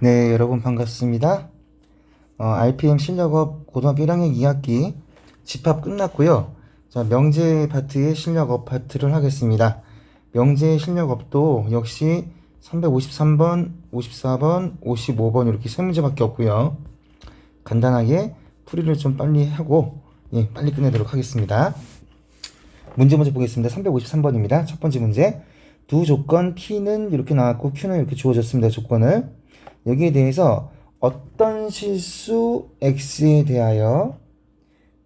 네, 여러분 반갑습니다. RPM 실력업 고등학교 1학년 2학기 집합 끝났고요. 자, 명제 파트의 실력업 파트를 하겠습니다. 명제 실력업도 역시 353번, 54번, 55번 이렇게 세 문제밖에 없고요. 간단하게 풀이를 좀 빨리 하고 빨리 끝내도록 하겠습니다. 문제 먼저 보겠습니다. 353번입니다. 첫 번째 문제. 두 조건 P는 이렇게 나왔고 Q는 이렇게 주어졌습니다. 조건을. 여기에 대해서 어떤 실수 X에 대하여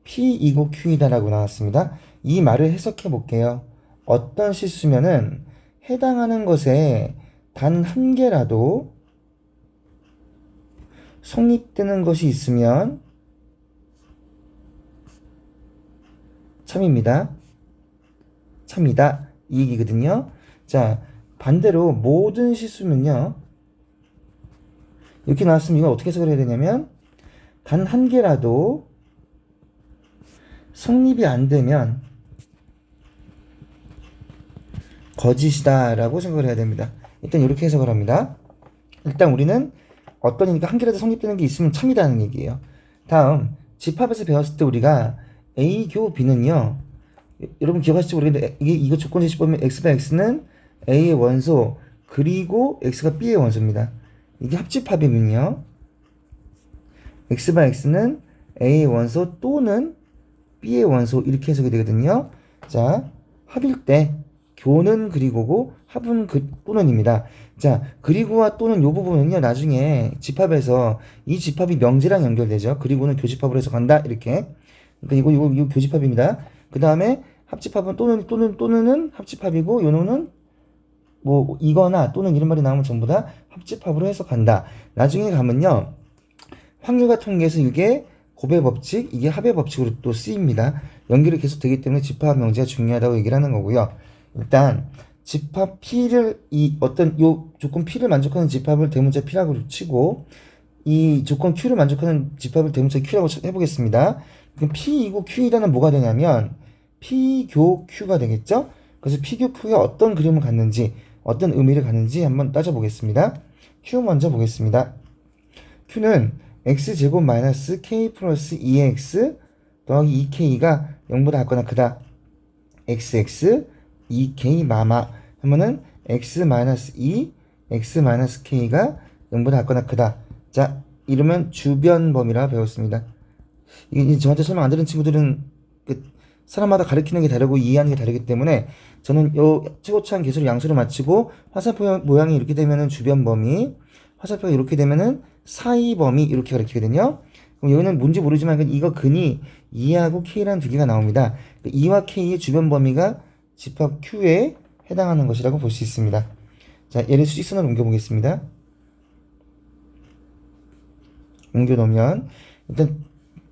P 이고 Q이다 라고 나왔습니다. 이 말을 해석해 볼게요. 어떤 실수면은 해당하는 것에 단 한 개라도 성립되는 것이 있으면 참입니다. 참이다. 이 얘기거든요. 자, 반대로 모든 실수면요. 이렇게 나왔으면 이걸 어떻게 해석을 해야 되냐면 단 한 개라도 성립이 안 되면 거짓이다 라고 생각을 해야 됩니다. 일단 이렇게 해석을 합니다. 일단 우리는 어떤이니까 한 개라도 성립되는 게 있으면 참이다는 얘기예요. 다음 집합에서 배웠을 때 우리가 A 교 B는요, 여러분 기억하실지 모르겠는데 이거 조건 제시보면 X바 X는 A의 원소 그리고 X가 B의 원소입니다. 이게 합집합이면요, X바 X는 A의 원소 또는 B의 원소 이렇게 해석이 되거든요. 자, 합일 때 교는 그리고고 합은 또는입니다. 자, 그리고와 또는 요 부분은요, 나중에 집합에서 이 집합이 명제랑 연결되죠. 그리고는 교집합으로 해서 간다 이렇게. 그러니까 이거 교집합입니다. 그 다음에 합집합은 또는은 합집합이고 요노는 뭐 이거나 또는 이런 말이 나오면 전부 다 합집합으로 해석한다. 나중에 가면요, 확률과 통계에서 이게 곱의 법칙, 이게 합의 법칙으로 또 쓰입니다. 연결이 계속 되기 때문에 집합 명제가 중요하다고 얘기를 하는 거고요. 일단 집합 P를 어떤 요 조건 P를 만족하는 집합을 대문자 P라고 치고 이 조건 Q를 만족하는 집합을 대문자 Q라고 해보겠습니다. 그럼 P이고 Q이다는 뭐가 되냐면 P교 Q가 되겠죠? 그래서 P교 Q가 어떤 그림을 갖는지, 어떤 의미를 갖는지 한번 따져보겠습니다. Q 먼저 보겠습니다. Q는 x제곱 마이너스 k 플러스 2x 더하기 2k가 0보다 같거나 크다. xx 2k 마마 하면은 x 마이너스 2 x 마이너스 k가 0보다 같거나 크다. 자, 이러면 주변범위라 배웠습니다. 이게 저한테 설명 안 들은 친구들은 사람마다 가르치는 게 다르고 이해하는 게 다르기 때문에 저는 요 최고차원 개수를 양수로 맞추고 화살표 모양이 이렇게 되면은 주변범위, 화살표가 이렇게 되면은 사이범위 이렇게 가르치거든요. 그럼 여기는 뭔지 모르지만 이거 근이 2하고 K라는 두 개가 나옵니다. 2와 K의 주변 범위가 집합 Q에 해당하는 것이라고 볼 수 있습니다. 자, 얘를 수직선으로 옮겨보겠습니다. 옮겨놓으면 일단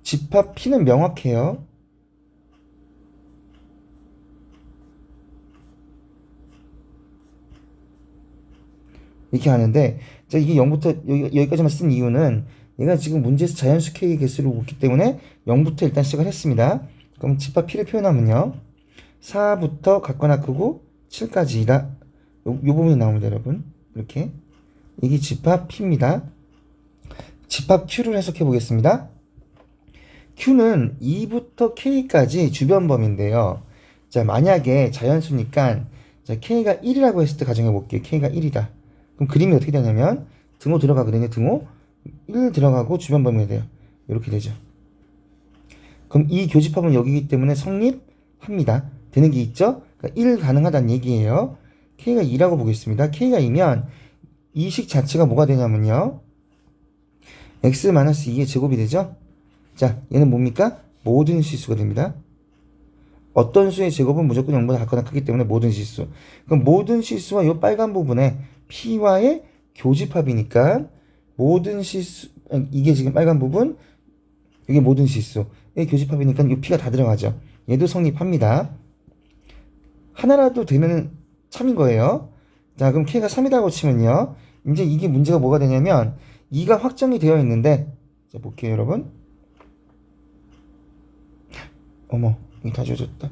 집합 P는 명확해요. 이렇게 하는데, 자, 이게 0부터 여기까지만 쓴 이유는 얘가 지금 문제에서 자연수 K의 개수를 묻기 때문에 0부터 일단 시작을 했습니다. 그럼 집합 P를 표현하면요, 4부터 같거나 크고 7까지이다. 요 부분이 나옵니다, 여러분. 이렇게. 이게 집합 P입니다. 집합 Q를 해석해 보겠습니다. Q는 2부터 K까지 주변범위인데요. 자, 만약에 자연수니까, 자, K가 1이라고 했을 때 가정해 볼게요. K가 1이다. 그럼 그림이 어떻게 되냐면 등호 들어가거든요. 등호 1 들어가고 주변 범위가 돼요. 이렇게 되죠. 그럼 이 교집합은 여기이기 때문에 성립합니다. 되는 게 있죠? 그러니까 1 가능하다는 얘기예요. K가 2라고 보겠습니다. K가 2면 이 식 자체가 뭐가 되냐면요, x-2의 제곱이 되죠? 자, 얘는 뭡니까? 모든 실수가 됩니다. 어떤 수의 제곱은 무조건 0보다 같거나 크기 때문에 모든 실수. 그럼 모든 실수와 이 빨간 부분에 P와의 교집합이니까 모든 실수, 이게 지금 빨간 부분, 이게 모든 실수의 교집합이니까 이 P가 다 들어가죠. 얘도 성립합니다. 하나라도 되면 참인 거예요. 자, 그럼 K가 3이라고 치면요, 이제 이게 문제가 뭐가 되냐면 2가 확정이 되어 있는데, 자, 볼게요, 여러분. 어머, 이게 다 지워졌다.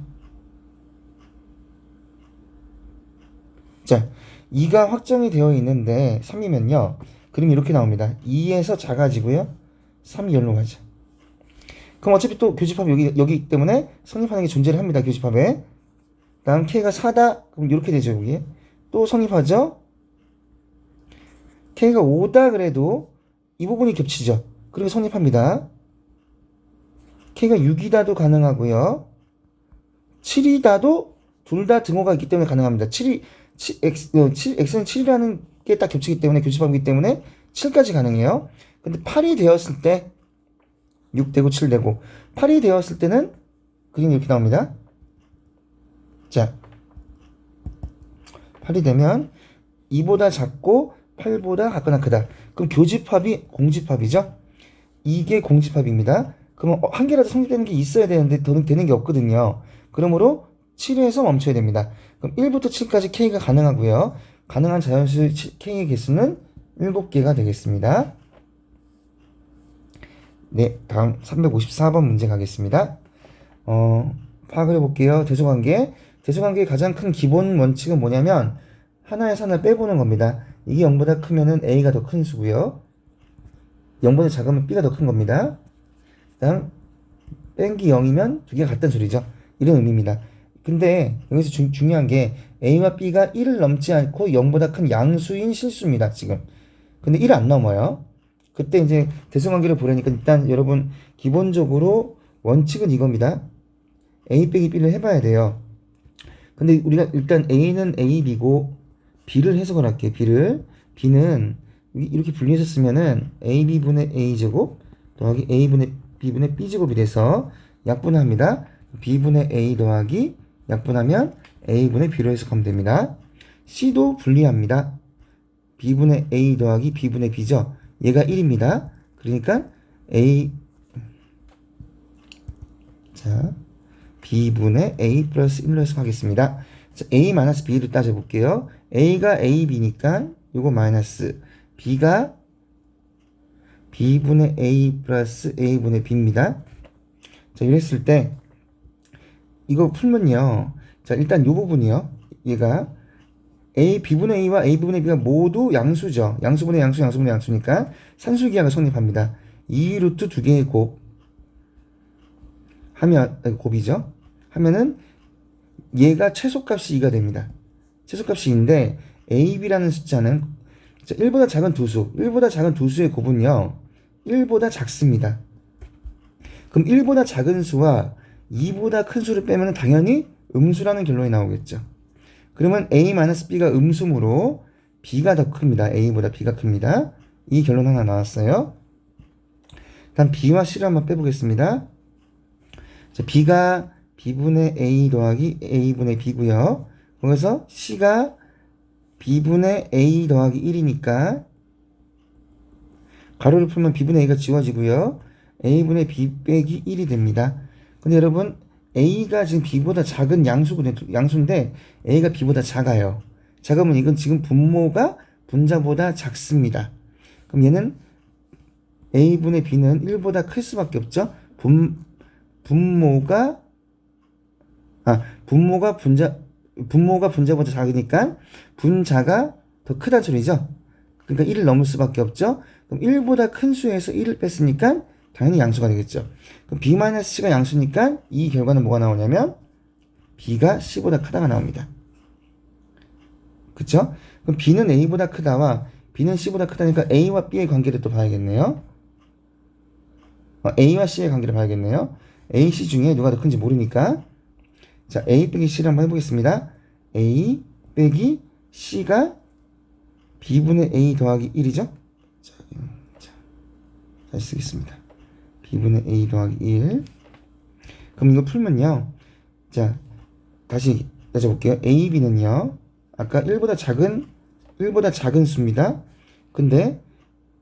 자, 2가 확정이 되어 있는데 3이면요, 그럼 이렇게 나옵니다. 2에서 작아지고요. 3이 열로 가죠. 그럼 어차피 또 교집합이 여기 있기 때문에 성립하는 게 존재를 합니다. 교집합에. 다음 K가 4다. 그럼 이렇게 되죠. 여기. 또 성립하죠. K가 5다 그래도 이 부분이 겹치죠. 그리고 성립합니다. K가 6이다도 가능하고요. 7이다도 둘 다 등호가 있기 때문에 가능합니다. X는 7이라는 게 딱 겹치기 때문에 교집합이기 때문에 7까지 가능해요. 근데 8이 되었을 때 6 되고 7 되고 8이 되었을 때는 그림이 이렇게 나옵니다. 자, 8이 되면 2보다 작고 8보다 같거나 크다. 그럼 교집합이 공집합이죠. 이게 공집합입니다. 그러면 한 개라도 성립되는 게 있어야 되는데 더 되는 게 없거든요. 그러므로 7에서 멈춰야 됩니다. 그럼 1부터 7까지 K가 가능하고요. 가능한 자연수 K의 개수는 7개가 되겠습니다. 네, 다음 354번 문제 가겠습니다. 파악을 해볼게요. 대소관계. 대소관계의 가장 큰 기본 원칙은 뭐냐면 하나에서 하나를 빼보는 겁니다. 이게 0보다 크면은 A가 더 큰 수고요. 0보다 작으면 B가 더 큰 겁니다. 다음 뺀기 0이면 두 개가 같다는 소리죠. 이런 의미입니다. 근데 여기서 중요한 게 A와 B가 1을 넘지 않고 0보다 큰 양수인 실수입니다. 지금. 근데 1 안 넘어요. 그때 이제 대성관계를 보려니까 일단 여러분 기본적으로 원칙은 이겁니다. A 빼기 B를 해봐야 돼요. 근데 우리가 일단 A는 A, B고 B를 해석을 할게요. B는 이렇게 분리해서 쓰면은 AB분의 A제곱 더하기 A분의 B분의 B제곱이 돼서 약분합니다. B분의 A 더하기 약분하면 A분의 B로 해석하면 됩니다. C도 분리합니다. B분의 A 더하기 B분의 B죠. 얘가 1입니다. 그러니까 B분의 A 플러스 1로 해석하겠습니다. 자, A 마이너스 B를 따져볼게요. A가 A, B니까 요거 마이너스 B가 B분의 A 플러스 A분의 B입니다. 자, 이랬을 때 이거 풀면요. 자, 일단 요 부분이요. 얘가 B분의 A와 B분의 B가 모두 양수죠. 양수분의 양수, 양수분의 양수니까 산술기하가 성립합니다. 2루트 두 개의 곱이죠. 하면은 얘가 최소값이 2가 됩니다. 최소값이 2인데 AB라는 숫자는 1보다 작은 두 수의 곱은요. 1보다 작습니다. 그럼 1보다 작은 수와 2보다 큰 수를 빼면 당연히 음수라는 결론이 나오겠죠. 그러면 A-B가 음수므로 B가 더 큽니다. A보다 B가 큽니다. 이 결론 하나 나왔어요. 다음 B와 C를 한번 빼보겠습니다. 자, B가 B분의 A 더하기 A분의 B고요. 거기서 C가 B분의 A 더하기 1이니까 가로를 풀면 B분의 A가 지워지고요. A분의 B 빼기 1이 됩니다. 근데 여러분 A가 지금 B보다 작은 양수인데 A가 B보다 작아요. 작으면 이건 지금 분모가 분자보다 작습니다. 그럼 얘는 A분의 B는 1보다 클 수밖에 없죠. 분모가 분자보다 작으니까 분자가 더 크다는 소리죠. 그러니까 1을 넘을 수밖에 없죠. 그럼 1보다 큰 수에서 1을 뺐으니까 당연히 양수가 되겠죠. 그럼 B-C가 양수니까 이 결과는 뭐가 나오냐면 B가 C보다 크다가 나옵니다. 그쵸? 그럼 B는 A보다 크다와 B는 C보다 크다니까 A와 B의 관계를 또 봐야겠네요. A와 C의 관계를 봐야겠네요. A, C 중에 누가 더 큰지 모르니까. 자, A 빼기 C를 한번 해보겠습니다. A 빼기 C가 B분의 A 더하기 1이죠? 자, 다시 쓰겠습니다. B분의 A 더하기 1. 그럼 이거 풀면요. 자, 다시 따져볼게요. A, B는요. 아까 1보다 작은 수입니다. 근데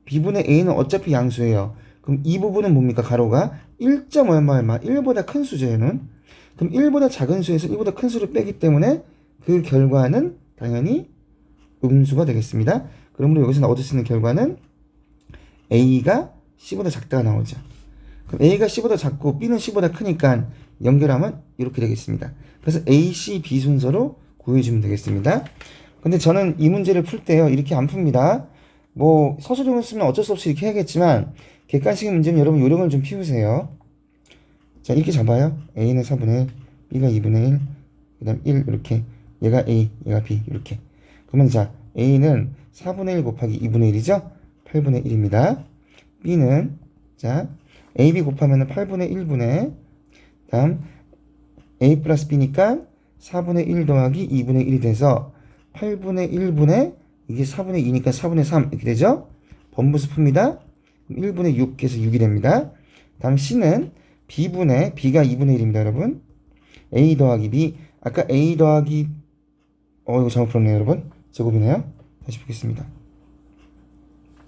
B분의 A는 어차피 양수예요. 그럼 이 부분은 뭡니까? 가로가 1점 얼마 1보다 큰 수죠. 얘는. 그럼 1보다 작은 수에서 1보다 큰 수를 빼기 때문에 그 결과는 당연히 음수가 되겠습니다. 그러므로 여기서 얻을 수 있는 결과는 A가 C보다 작다가 나오죠. 그럼 A가 C보다 작고 B는 C보다 크니까 연결하면 이렇게 되겠습니다. 그래서 A, C, B 순서로 구해주면 되겠습니다. 근데 저는 이 문제를 풀 때요. 이렇게 안 풉니다. 뭐 서술형을 쓰면 어쩔 수 없이 이렇게 해야겠지만 객관식 문제는 여러분 요령을 좀 피우세요. 자, 이렇게 잡아요. A는 4분의 1, B가 2분의 1, 그 다음 1 이렇게, 얘가 A, 얘가 B 이렇게. 그러면 자, A는 4분의 1 곱하기 2분의 1이죠? 8분의 1입니다. B는 자, AB 곱하면 8분의 1분의, 다음 A 플러스 B니까 4분의 1 더하기 2분의 1이 돼서 8분의 1분의, 이게 4분의 2니까 4분의 3 이렇게 되죠? 번분수 풉니다. 1분의 6에서 6이 됩니다. 다음 C는 B분의, B가 2분의 1입니다, 여러분. A 더하기 B, 아까 A 더하기, 이거 잘못 풀었네요, 여러분. 제곱이네요. 다시 보겠습니다.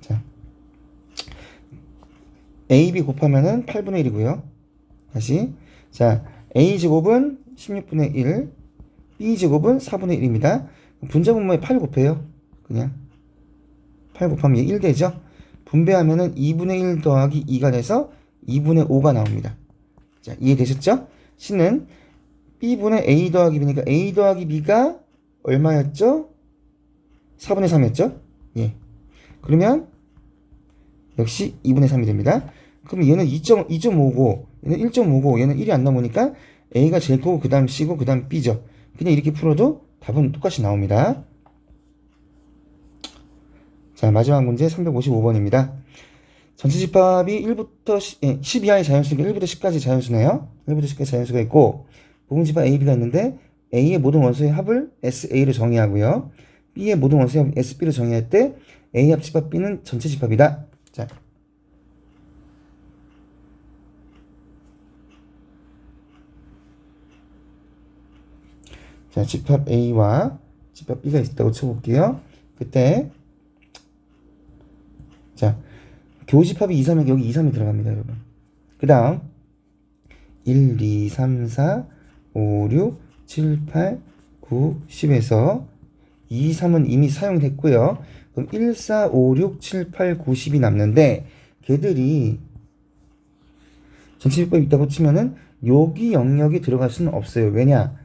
자, AB 곱하면은 8분의 1이고요. 다시. 자, A제곱은 16분의 1, B제곱은 4분의 1입니다. 분자분모에 8 곱해요. 그냥. 8 곱하면 1 되죠? 분배하면은 2분의 1 더하기 2가 돼서 2분의 5가 나옵니다. 자, 이해되셨죠? C는 B분의 A 더하기 B니까 A 더하기 B가 얼마였죠? 4분의 3이었죠? 예. 그러면 역시 2분의 3이 됩니다. 그럼 얘는 2.5고 얘는 1.5고 얘는 1이 안 나오니까 A가 제일 크고 그 다음 C고 그 다음 B죠. 그냥 이렇게 풀어도 답은 똑같이 나옵니다. 자, 마지막 문제 355번입니다. 전체 집합이 1부터 10 이하의 자연수니까 1부터 10까지 자연수네요. 1부터 10까지 자연수가 있고 부분집합 A, B가 있는데 A의 모든 원소의 합을 SA로 정의하고요. B의 모든 원소의 합을 SB로 정의할 때 A 합집합 B는 전체 집합이다. 자, 집합 A와 집합 B가 있다고 쳐볼게요. 그때 자, 교집합이 2, 3에 여기 2, 3이 들어갑니다, 여러분. 그 다음 1, 2, 3, 4, 5, 6, 7, 8, 9, 10에서 2, 3은 이미 사용됐고요. 그럼 1, 4, 5, 6, 7, 8, 9, 10이 남는데 걔들이 전체 집합이 있다고 치면은 여기 영역이 들어갈 수는 없어요. 왜냐?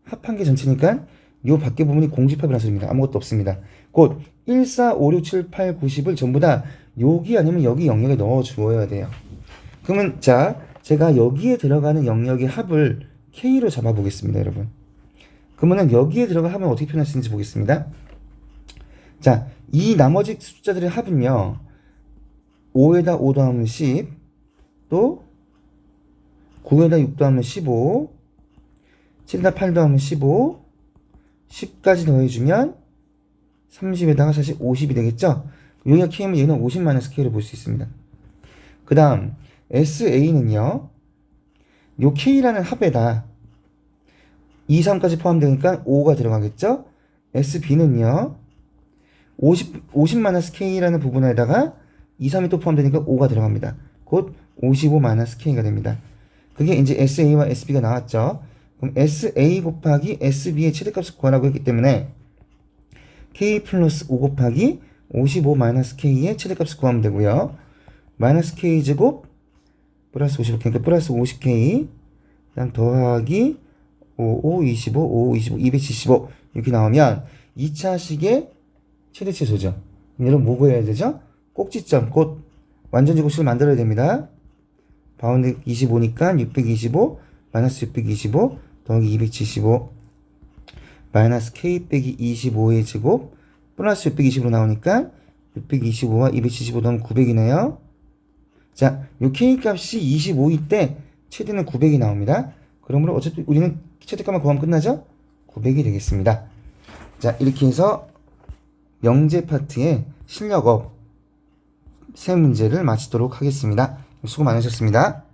합한 게 전체니까 요 밖에 부분이 공집합이라는 소리입니다. 아무것도 없습니다. 곧 1, 4, 5, 6, 7, 8, 9, 10을 전부 다 여기 아니면 여기 영역에 넣어 주어야 돼요. 그러면 자, 제가 여기에 들어가는 영역의 합을 K로 잡아 보겠습니다, 여러분. 그러면 여기에 들어간 합은 어떻게 표현할 수 있는지 보겠습니다. 자, 이 나머지 숫자들의 합은요. 5에다 5 더하면 10, 또 9에다 6 더하면 15, 7에다 8 더하면 15, 10까지 더해주면 30에다가 사실 50이 되겠죠? 여기가 K면 얘는 50-K로 볼 수 있습니다. 그 다음 SA는요. 요 K라는 합에다 2, 3까지 포함되니까 5가 들어가겠죠? SB는요. 50-K라는 부분에다가 2, 3이 또 포함되니까 5가 들어갑니다. 곧 55-K가 됩니다. 그게 이제 SA와 SB가 나왔죠. 그럼 SA 곱하기 SB의 최대값을 구하라고 했기 때문에 K 플러스 5 곱하기 55-K의 최대값을 구하면 되고요. 마이너스 K 제곱 플러스 55, 그러니까 플러스 50K 그 다음 더하기 55, 25, 55, 25, 275 이렇게 나오면 2차식의 최대치수죠. 여러분 뭐 구해야 되죠? 꼭지점, 곧 완전제곱식을 만들어야 됩니다. 바운드 25니까 625 마이너스 625 더하기 275 마이너스 K 빼기 25의 제곱 플러스 620으로 나오니까 625와 275 더하면 900이네요. 자, 요 K 값이 25일 때 최대는 900이 나옵니다. 그러므로 어차피 우리는 최대값만 구하면 끝나죠? 900이 되겠습니다. 자, 이렇게 해서 명제 파트의 실력업 세 문제를 마치도록 하겠습니다. 수고 많으셨습니다.